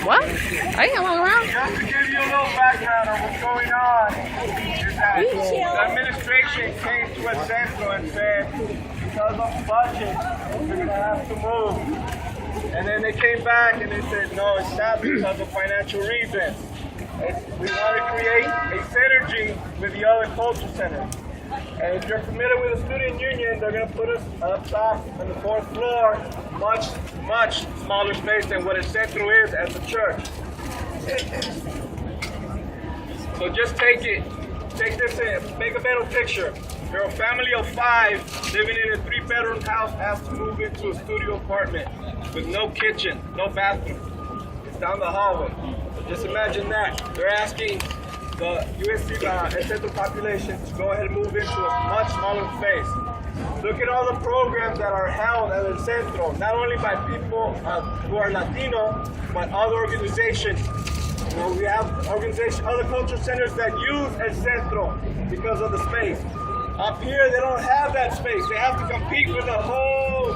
What? I can't walk around. Just to give you a little background on what's going on, is that the administration came to a centro and said, because of budget, we're going to have to move. And then they came back and they said, no, it's not because of financial reasons. We want to create a synergy with the other culture centers. And if you're familiar with the student union, they're going to put us up top on the 4th floor, much smaller space than what a centro is as a church. So just take this in, make a mental picture. You're a family of 5 living in a 3-bedroom house, asked to move into a studio apartment with no kitchen, no bathroom. It's down the hallway. So just imagine that. They're asking the USC central population to go ahead and move into a much smaller space. Look at all the programs that are held at El Centro, not only by people who are Latino, but other organizations. You know, we have other cultural centers that use El Centro because of the space. Up here, they don't have that space. They have to compete with the whole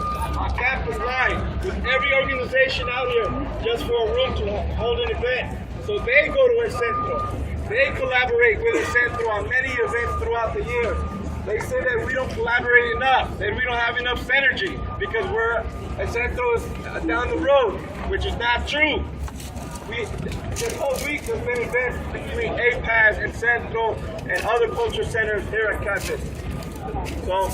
campus line, with every organization out here, just for a room to hold an event. So they go to El Centro. They collaborate with El Centro on many events throughout the year. They say that we don't collaborate enough, that we don't have enough synergy because El Centro is down the road, which is not true. This whole week there's been events between APAS and Centro and other culture centers here at campus. So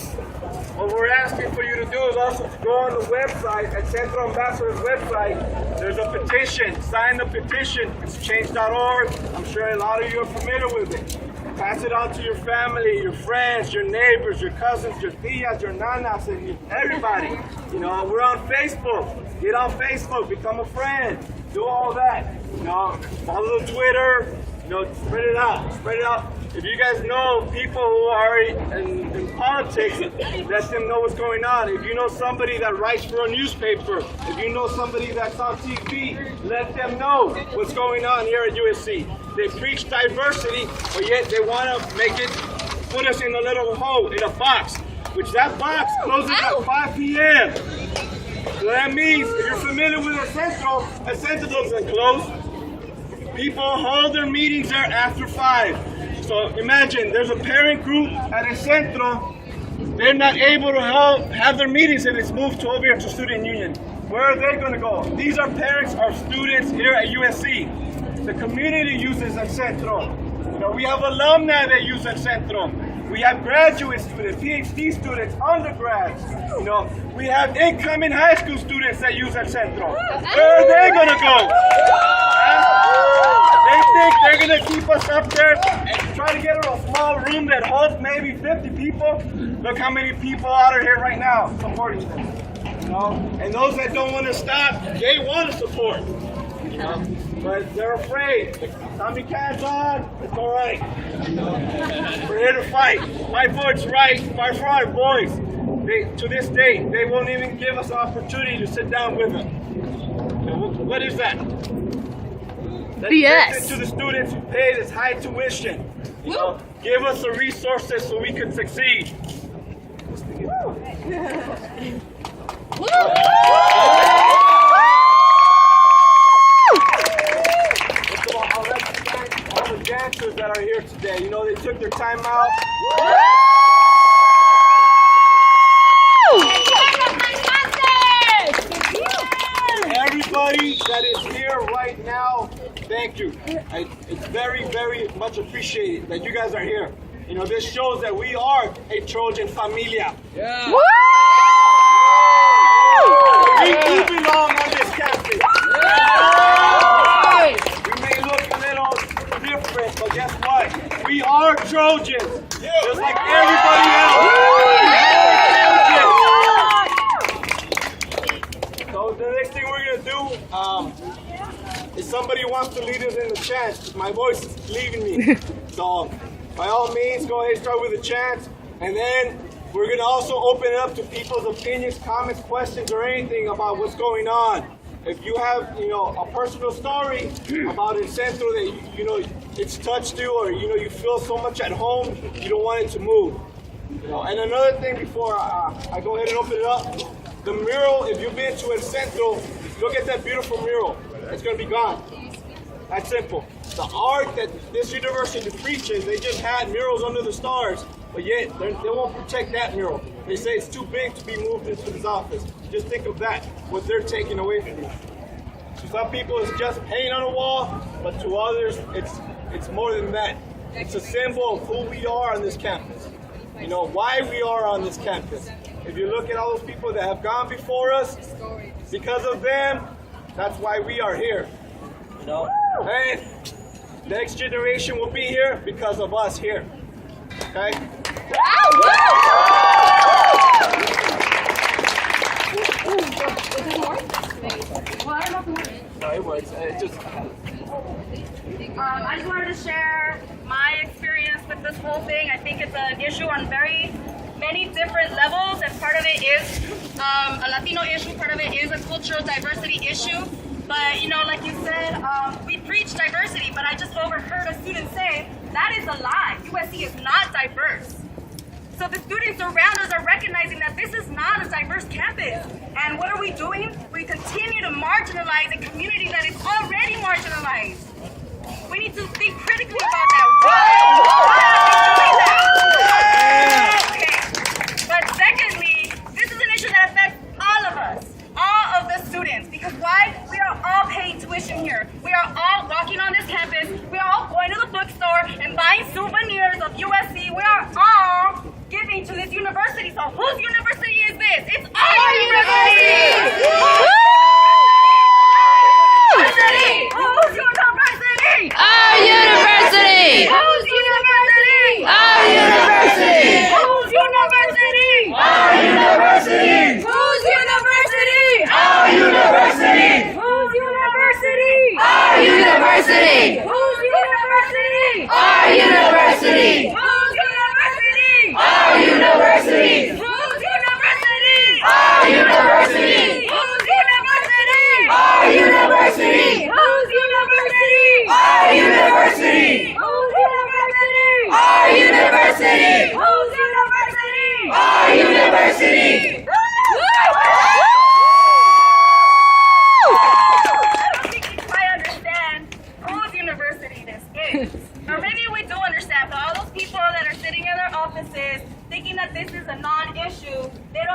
what we're asking for you to do is also to go on the website, at Centro Ambassador's website. There's a petition. Sign the petition. It's change.org. I'm sure a lot of you are familiar with it. Pass it on to your family, your friends, your neighbors, your cousins, your tias, your nanas, and everybody. You know, we're on Facebook. Get on Facebook. Become a friend. Do all that. You know, follow the Twitter. You know, spread it out. Spread it out If you guys know people who are in politics, let them know what's going on. If you know somebody that writes for a newspaper, if you know somebody that's on TV, let them know what's going on here at USC. They preach diversity, but yet they want to make it, put us in a little hole, in a box, which that box closes at 5 p.m. So that means, if you're familiar with El Centro doesn't close. People hold their meetings there after 5. So imagine, there's a parent group at El Centro. They're not able to have their meetings if it's moved to over here to Student Union. Where are they going to go? These are parents of students here at USC. The community uses El Centro. You know, we have alumni that use El Centro. We have graduate students, PhD students, undergrads. You know, we have incoming high school students that use El Centro. Where are they going to go? They think they're going to keep us up there and try to get a small room that holds maybe 50 people. Look how many people out here right now supporting them. You know? And those that don't want to stop, they want to support. You know? But they're afraid. Tommy Cat's on, it's all right. We're here to fight. Fight for what's right. Fight for our boys. To this day, they won't even give us an opportunity to sit down with them. You know, what is that? BS. Listen to the students who pay this high tuition. You know, give us the resources so we can succeed. All the dancers that are here today, you know, they took their time out. Everybody that is here right now, thank you. It's very, very much appreciated that you guys are here. You know, this shows that we are a Trojan familia. Yeah. Woo! We do belong on this campus. Yeah. We may look a little different, but guess what? We are Trojans, just like everybody else. So the next thing we're gonna do, if somebody wants to lead us in the chant, my voice is leaving me. So by all means, go ahead and start with a chant, and then we're gonna also open it up to people's opinions, comments, questions, or anything about what's going on. If you have, you know, a personal story about El Centro that you know it's touched you, or you know you feel so much at home, you don't want it to move. You know, and another thing before I go ahead and open it up, the mural. If you've been to El Centro, look at that beautiful mural. It's gonna be gone. That's simple. The art that this university preaches, they just had murals under the stars, but yet they won't protect that mural. They say it's too big to be moved into this office. Just think of that, what they're taking away from you. To some people, it's just paint on a wall, but to others, it's more than that. It's a symbol of who we are on this campus. You know, why we are on this campus. If you look at all those people that have gone before us, because of them, that's why we are here. You know, and the next generation will be here because of us here. Okay? I just wanted to share my experience with this whole thing. I think it's an issue on very many different levels, and part of it is a Latino issue, part of it is a cultural diversity issue. But, you know, like you said, we preach diversity, but I just overheard a student say, that is a lie. USC is not diverse. So the students around us are recognizing that this is not a diverse campus. And what are we doing? We continue to marginalize a community that is already marginalized. We need to think critically about that. Why are we doing that? Okay. But secondly, this is an issue that affects all of us. All of the students, because why? We are all paying tuition here. We are all walking on this campus. We are all going to the bookstore and buying souvenirs of USC. We are all giving to this university. So whose university is this? It's our university! Whose university? Our university! Whose university? Our university! Whose university? Our university! Whose university? Our university! Whose university? Our university! Whose university? Our university!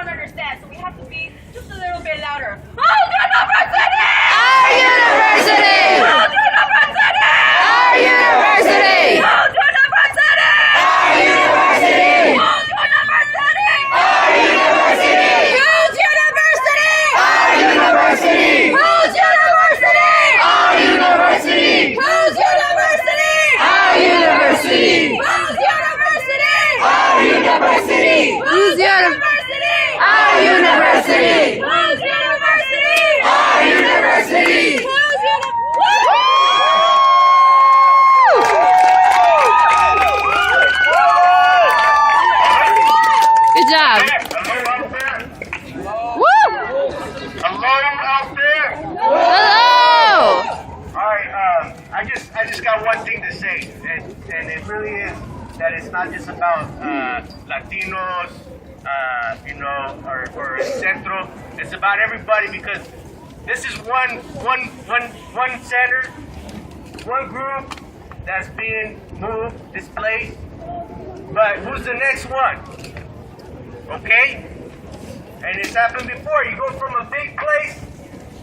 don't understand, so we have to be just a little bit louder. Oh, university! Our university! Oh, university! Our university! Oh, university! Our university! Oh, university! Our university! Whose university? Our university! Whose university? Our university! Whose university? Our university! Whose university? Our university! Whose university? Our university! Whose university? Our university! Whose university? Good job. Woo! Hello out there. Hello! All right, I just got one thing to say, and it really is that it's not just about Latinos, or Centro. It's about everybody because this is one center, one group that's being moved, displaced. But who's the next one? Okay? And it's happened before. You go from a big place.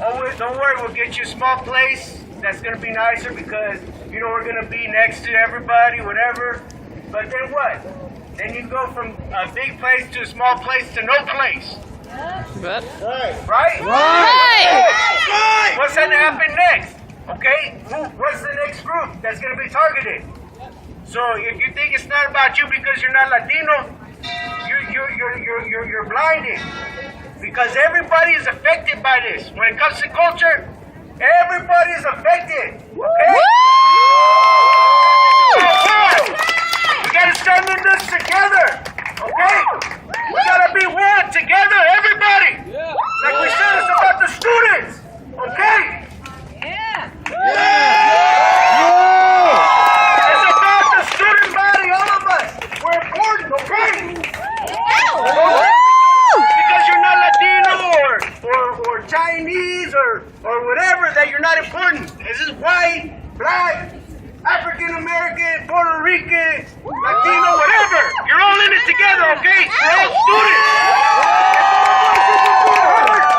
Always, don't worry, we'll get you a small place that's going to be nicer because, we're going to be next to everybody, whatever. But then what? Then you go from a big place to a small place to no place. Right. Right? Right. What's going to happen next? Okay? What's the next group that's going to be targeted? So if you think it's not about you because you're not Latino, you're blinded. Because everybody is affected by this. When it comes to culture, everybody is affected. Okay? We gotta stand in this together. Okay? We gotta be one together, everybody. Like we said, it's about the students. Okay? It's about the student body, all of us. We're important, okay? Because you're not Latino or Chinese or whatever, that you're not important. This is white, black, African American, Puerto Rican, Latino, whatever. You're all in it together, okay? We're all students.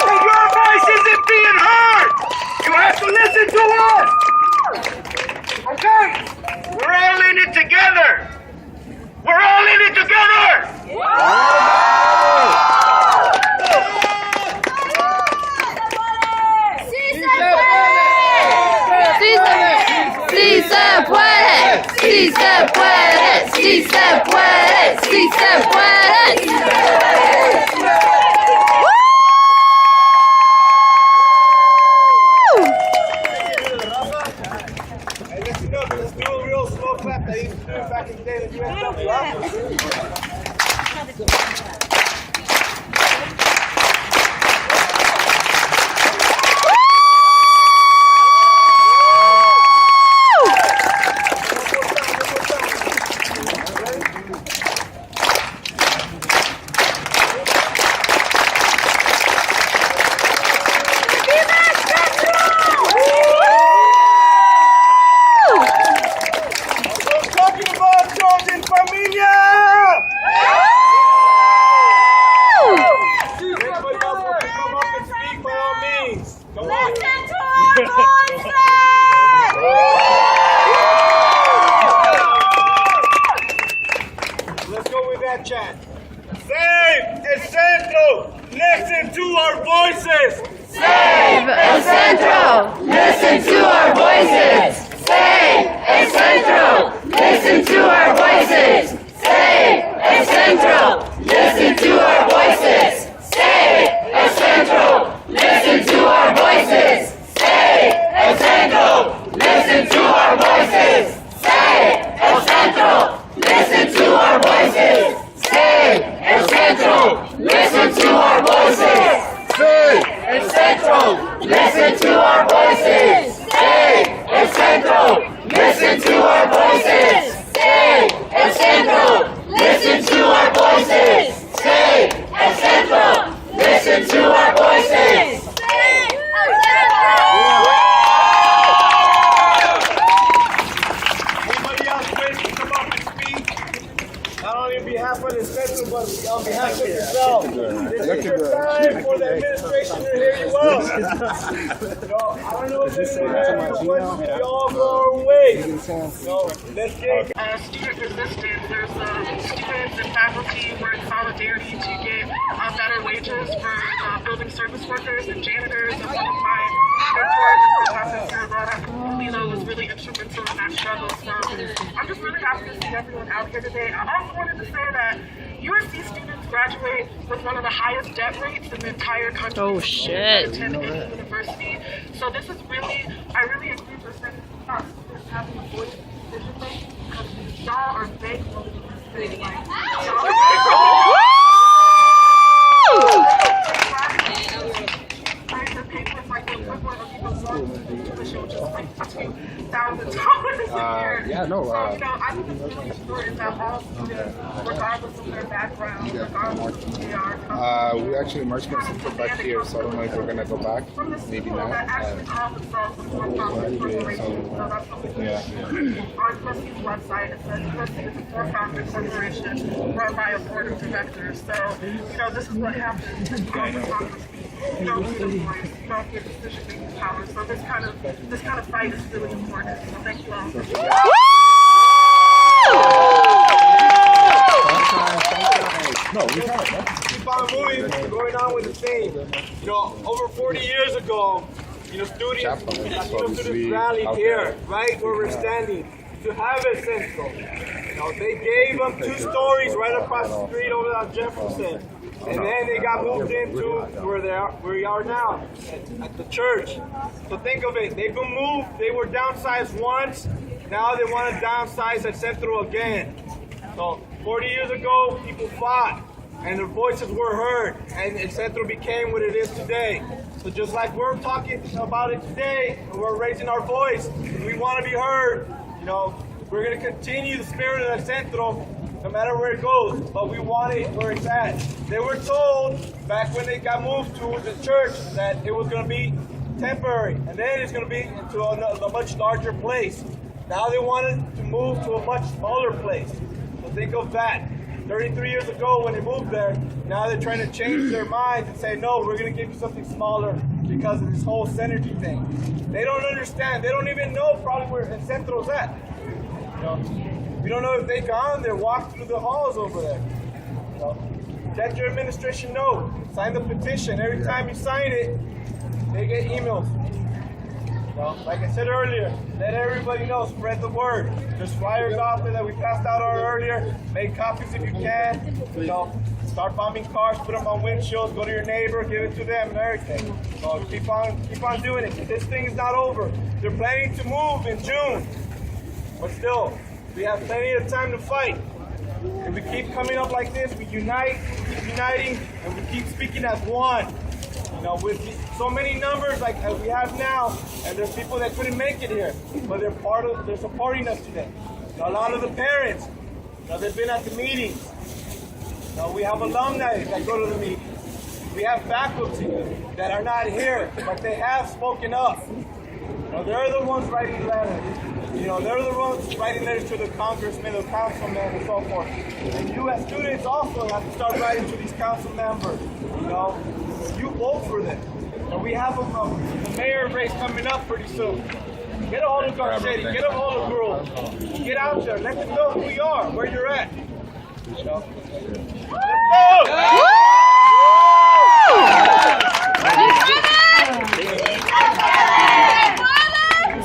And your voice isn't being heard. You have to listen to us. Okay? We're all in it together. We're all in it together. Sí se puede, sí se puede, sí se puede, sí se puede. Hey, let's do a real slow clap that used to do it back in the day in the USW. Let's go with that chant. Save El Centro! Listen to our voices! Save El Centro! Listen to our voices! Save El Centro! Listen to our voices! Save El Centro! Listen to our voices! Save El Centro! Listen to our voices! Save El Centro! Listen to our voices! Save El Centro! Listen to our voices! Save El Centro! Listen to our voices! Save El Centro! Listen to our voices! Save El Centro! Listen to our voices! Save El Centro! Listen to our voices! Save El take your time for the administration to hear you well. I don't know if this is we all go our way. Let's get student resistance. There's students and faculty who are in solidarity to get better wages for building service workers and janitors. And one of my mentors and professors here, was really instrumental in that struggle. So I'm just really happy to see everyone out here today. I also wanted to say that USC students graduate with one of the highest debt rates in the entire country. Oh shit! Attend any university. So this is really, I really agree with students having a voice in decision making because y'all are big. Yeah, no. So, I think it's really important that all students, regardless of their background, regardless of who they are, we actually marched from Central back here, so I don't know if we're gonna go back. Maybe not. that actually call themselves a for-profit corporation. So that's something on USC's website. It says USC is a for-profit corporation run by a board of directors. So, this is what happens. You don't get a voice, you don't get decision-making power. So this kind of fight is really important. So thank you all. Keep on moving, going on with the thing. Over 40 years ago, students rallied here, right where we're standing, to have a central. They gave them 2 stories right across the street over on Jefferson. And then they got moved into where we are now, at the church. So think of it, they've been moved, they were downsized once, now they want to downsize at Central again. So 40 years ago, people fought, and their voices were heard, and Central became what it is today. So just like we're talking about it today, and we're raising our voice, we want to be heard, we're going to continue the spirit of Central, no matter where it goes, but we want it where it's at. They were told back when they got moved to the church that it was going to be temporary, and then it's going to be into a much larger place. Now they wanted to move to a much smaller place. So think of that. 33 years ago when they moved there, now they're trying to change their minds and say, no, we're going to give you something smaller because of this whole synergy thing. They don't understand. They don't even know probably where Centro's at. We don't know if they gone there, walked through the halls over there. Let your administration know. Sign the petition. Every time you sign it, they get emails. Like I said earlier, let everybody know. Spread the word. There's flyers out there that we passed out earlier. Make copies if you can. Start bombing cars, put them on windshields. Go to your neighbor, give it to them, and everything. So keep on doing it. This thing is not over. They're planning to move in June, but still. We have plenty of time to fight. If we keep coming up like this, we unite, keep uniting, and we keep speaking as one. With so many numbers like as we have now, and there's people that couldn't make it here, but they're supporting us today. A lot of the parents, they've been at the meetings. We have alumni that go to the meetings. We have faculty that are not here, but they have spoken up. They're the ones writing letters. They're the ones writing letters to the congressmen, the councilmen, and so forth. And you as students also have to start writing to these council members. You vote for them. We have the mayor race coming up pretty soon. Get a hold of Garcetti, get a hold of Gruel. Get out there, let them know who you are, where you're at. Let's go!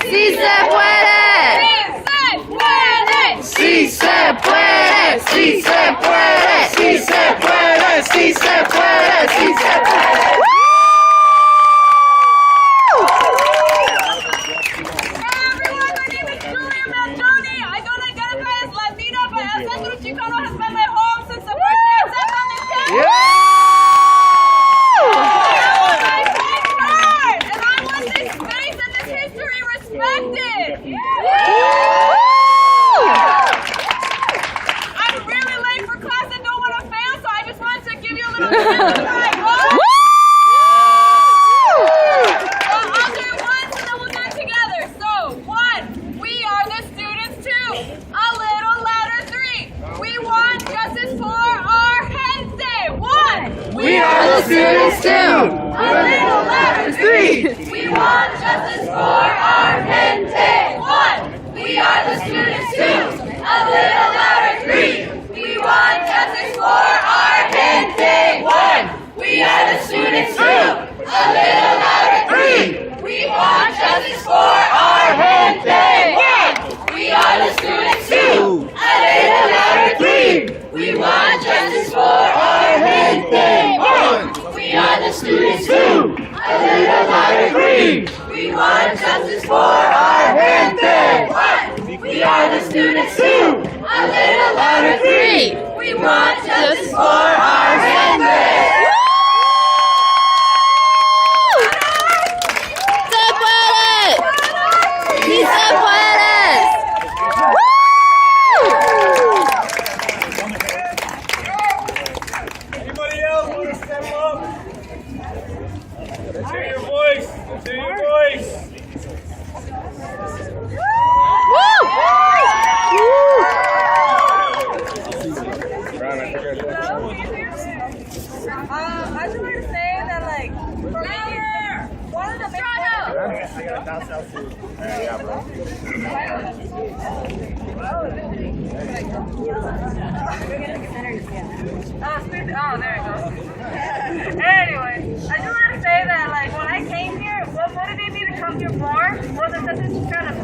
¡Sí se puede! ¡Sí se puede! ¡Sí se puede! ¡Sí se puede! ¡Sí se puede! ¡Sí se puede! Everyone, my name is Julia Maldoni. I don't identify as Latina, but El Centro Chicano has been my home since the first day I stepped on this campus. And I want this space and this history respected. I'm really late for class and don't want to fail, so I just wanted to give you a little bit of time. I'll do it once and then we'll do it together. So, 1, we are the students. 2, a little louder. 3, we want justice for our gente. 1, We are the students too. A little louder. 3. We want justice for our gente. 1. We are the students too. A little louder. 3. We want justice for our gente. 1. We are the students too. A little louder. 3. We want justice for our gente. 1. We are the students too. A little louder. 3. We want justice for our gente. 1. We are the students too. A little louder. 3. We want justice for our gente. 1. We are the students too. A little louder. 3. We want justice for our gente. ¡Sí se puede! Anybody else want to step up? Let's hear your voice. Let's hear your voice. I just want to say that, like, for me, one of the big I got down south food. Yeah, bro. Oh, there you go. Anyway, I just want to say that, like, when I came here, what motivated me to come here more was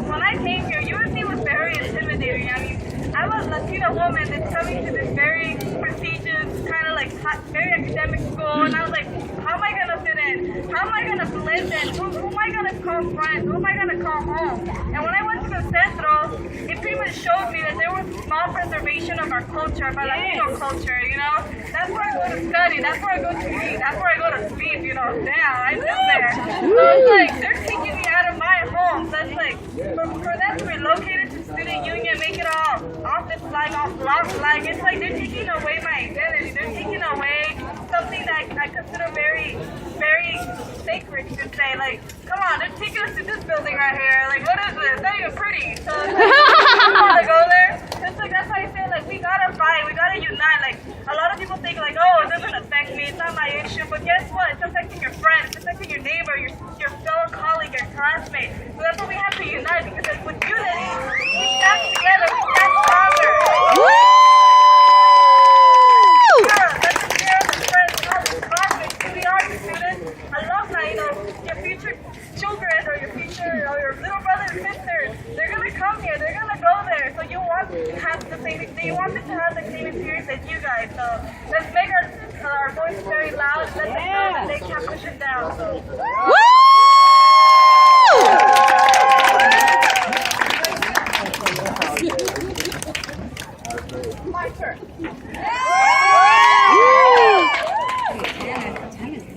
when I came here, USC was very intimidating. I mean, I'm a Latina woman that's coming to this very prestigious, kind of like very academic school, and I was like, how am I gonna fit in? How am I gonna blend in? Who am I gonna call friends? Who am I gonna call home? And when I went to the Centro, it pretty much showed me that there was small preservation of our culture, of our Latino culture, you know? That's where I go to study, that's where I go to eat, that's where I go to sleep, you know? Damn, I live there. So it's like, they're taking me out of my home. That's like, for them to relocate it to student union, make it all off the flag, off block flag, it's like they're taking away my identity. They're taking away something that I consider very, very sacred, you could say. Like, come on, they're taking us to this building right here. Like, what is this? It's not even pretty. So it's like, I don't want to go there. It's like, that's why I say, like, we gotta fight, we gotta unite. Like, a lot of people think, like, oh, it doesn't affect me, it's not my issue. But guess what? It's affecting your friend, it's affecting your neighbor, your fellow colleague, your classmate. So that's why we have to unite, because with unity, we stand together, we stand stronger. Your future children or your future or your little brothers and sisters, they're gonna come here, they're gonna go there. So you want to have the same, you want them to have the same experience as you guys. So let's make our voice very loud. Let them know that they can't push it down. So. My turn.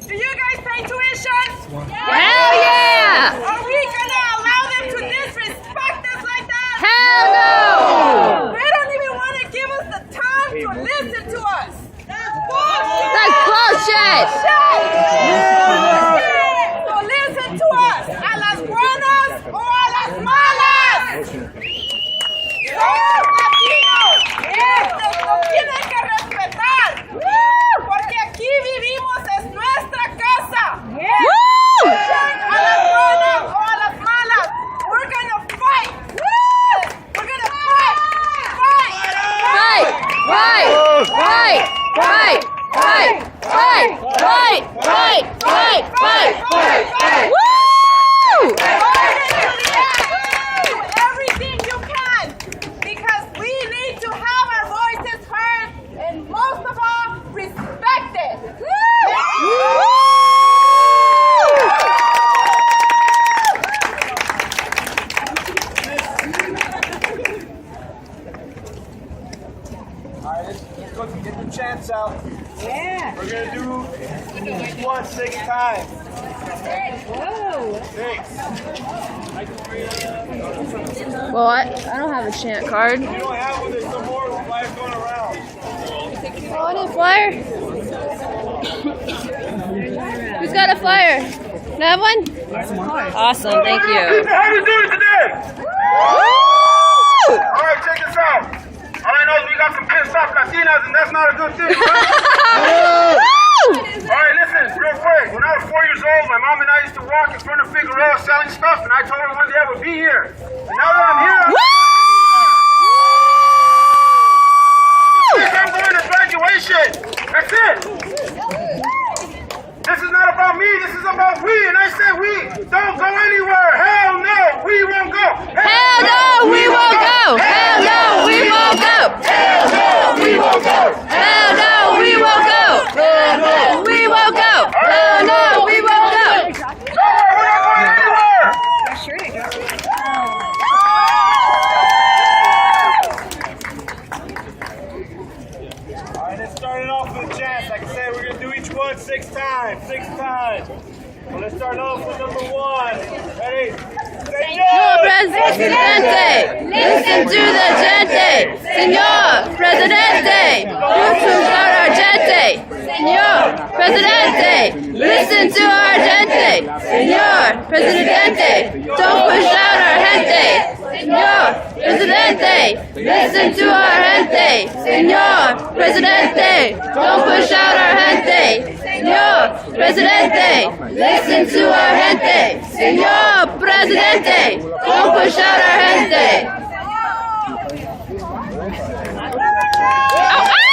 Do you guys pay tuition? Hell yeah! Are we gonna allow them to disrespect us like that? Hell no! They don't even want to give us the time to listen to us. That's bullshit! That's bullshit! So listen to us. A las buenas o a las malas. Somos latinos. Nos tienen que respetar. Porque aquí vivimos, es nuestra casa. A las buenas o a las malas. We're gonna fight. We're gonna fight. Fight! Fight! Fight! Fight! Fight! Fight! Fight! Fight! Fight! Fight! Fight! Woo! Do everything you can, because we need to have our voices heard and most of all respected. Alright, let's go get the chants out. Yeah. We're gonna do each one 6 times. Whoa. 6. Well, I don't have a chant card. You don't have one, there's some more flyers going around. Oh, I need a flyer. Who's got a flyer? Can I have one? Awesome, thank you. How are we doing today? Alright, check this out. All I know is we got some pissed off Latinas, and that's not a good thing, right? Alright, listen, real quick. When I was 4 years old, my mom and I used to walk in front of Figueroa selling stuff, and I told her one day I would be here. And now that I'm here, I'm going to graduation. That's it. This is not about me, this is about we. And I said we don't go anywhere. Hell no, we won't go. Hell no, we won't go. Hell no, we won't go. Hell no, we won't go. Hell no, we won't go. Hell no, we won't go. Hell no, we won't go. We're not going anywhere. Alright, let's start it off with a chant. Like I said, we're going to do each one 6 times. 6 times. Well, let's start off with number 1. Ready? Señor Presidente, listen to the gente. Señor Presidente, don't push out our gente. Señor Presidente, listen to our gente. Señor Presidente, don't push out our gente. Señor Presidente, listen to our gente. Señor Presidente, don't push out our gente. Señor Presidente, listen to our gente. Señor Presidente, don't push out our gente. Ow, ow!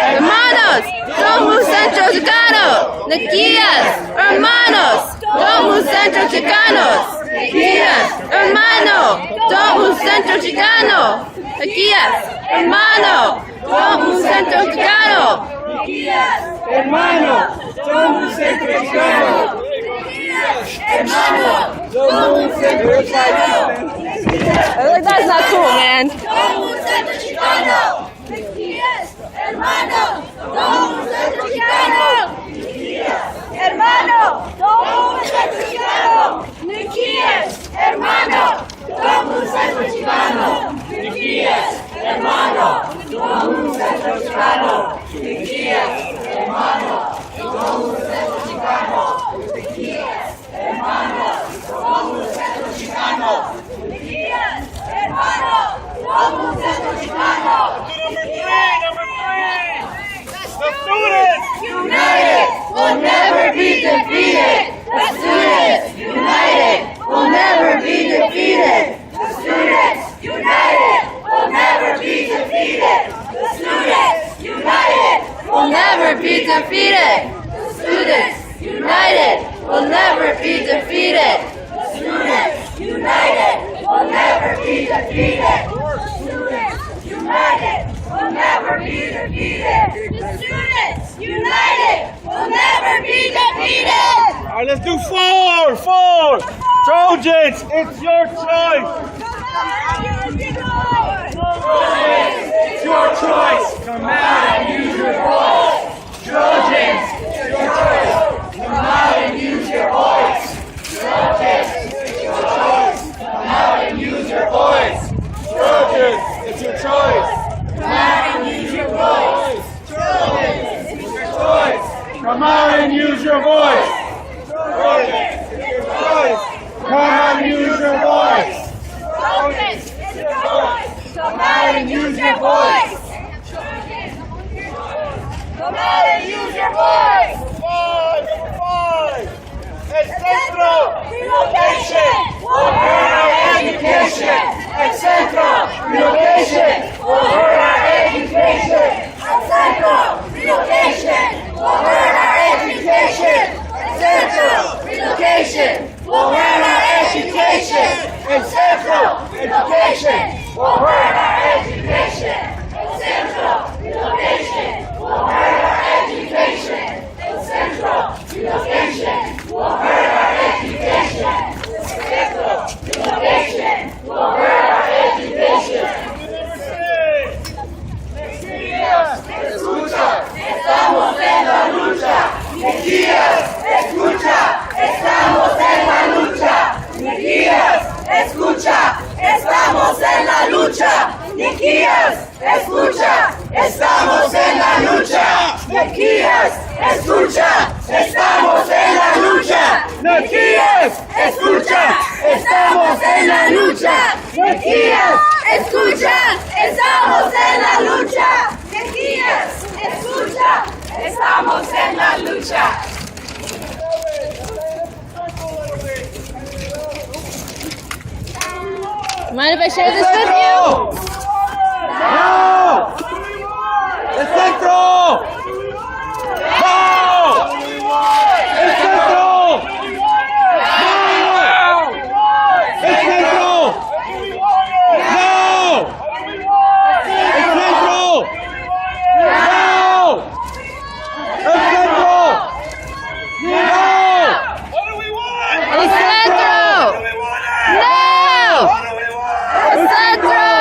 Hermanos, somos Centro Chicano. Nequías, hermanos, somos Centro Chicanos. Nequías, hermano, somos Centro Chicano. Nequías, hermano, somos Centro Chicano. Nequías, hermano, somos Centro Chicano. Hermano, somos Centro Chicano. Like, that's not cool, man. Somos Centro Chicano. Hermano, somos Centro Chicano. Hermano, somos Centro Chicano. Niquías, hermano, somos Centro Chicano. Niquías, hermano, somos Centro Chicano. Niquías, hermano, somos Centro Chicano. Niquías, hermano, somos Centro Chicano. Niquías, hermano, somos Centro Chicano. Number 3. The students united will never be defeated. The students united will never be defeated. The students united will never be defeated. The students united will never be defeated. The students united will never be defeated. The students united will never be defeated. Students united will never be defeated. The students united will never be defeated. All right, let's do 4. Trojans, it's your choice. It's your choice. Come out and use your voice. Trojans, it's your choice. Come out and use your voice. Trojans, it's your choice. Come out and use your voice. Trojans, it's your choice. Come out and use your voice. Trojans, it's your choice. Come out and use your voice. Trojans, it's your choice. Come out and use your voice. Trojans, it's your choice. Come out and use your voice. Come out and use your voice. Number 5. El Centro. Relocation. Will hurt our education. El Centro. Relocation. Will hurt our education. El Centro. Relocation. Will hurt our education. El Centro. Relocation. Will hurt our education. El Centro. Education. Will hurt our education. El Centro. Relocation. Will hurt our education. El Centro. Relocation. Will hurt our education. El Centro. Relocation. Will hurt our education. Escucha, estamos en la lucha. Niquías, escucha, estamos en la lucha. Niquías, escucha, estamos en la lucha. Niquías, escucha, estamos en la lucha. Niquías, escucha, estamos en la lucha. Mejías, escucha, estamos en la lucha. Mejías, escucha, estamos en la lucha. Mejías, escucha, estamos en la lucha. Mind if I share this with you? No! ¡El centro! ¡No! ¡El centro! ¡No! ¡El centro! ¡No! ¡El centro! ¡No! ¡El centro! ¡No! El centro! ¡No! El centro!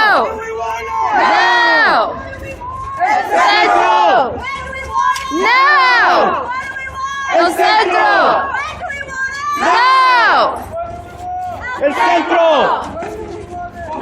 ¡No! El centro! ¡No! El centro! ¡No! ¡El centro! ¡No!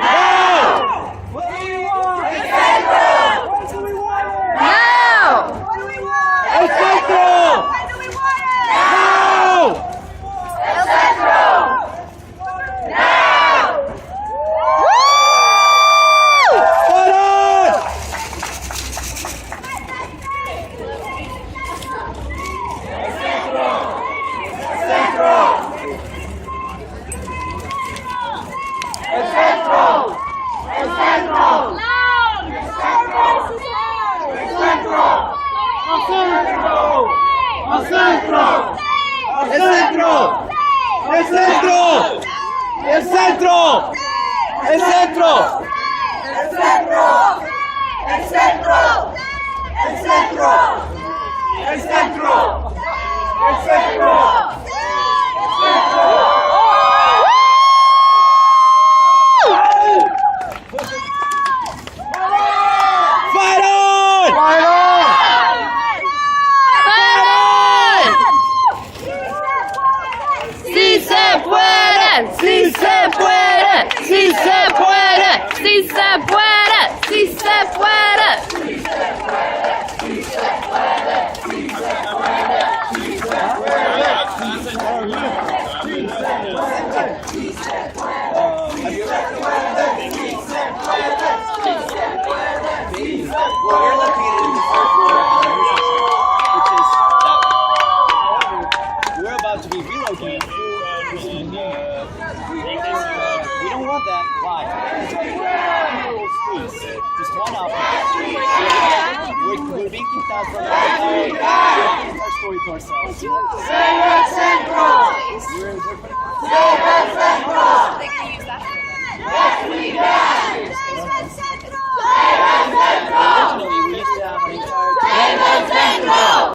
¡El centro! ¡El centro! ¡El centro! ¡El centro! ¡El centro! ¡El centro! ¡El centro! ¡El centro! ¡El centro! ¡El centro! ¡Fight on! ¡Sí se puede! ¡Sí se puede! ¡Sí se puede! ¡Sí se puede! ¡Sí se puede! Well, we're located in the fourth floor of the which is we're about to be relocated. We don't want that. Why? Just one option. We're being kicked out from our story to ourselves. Save el centro! Save el centro! Yes, we can! Save el centro! Save el centro! Originally, we used to have an entire Save el centro!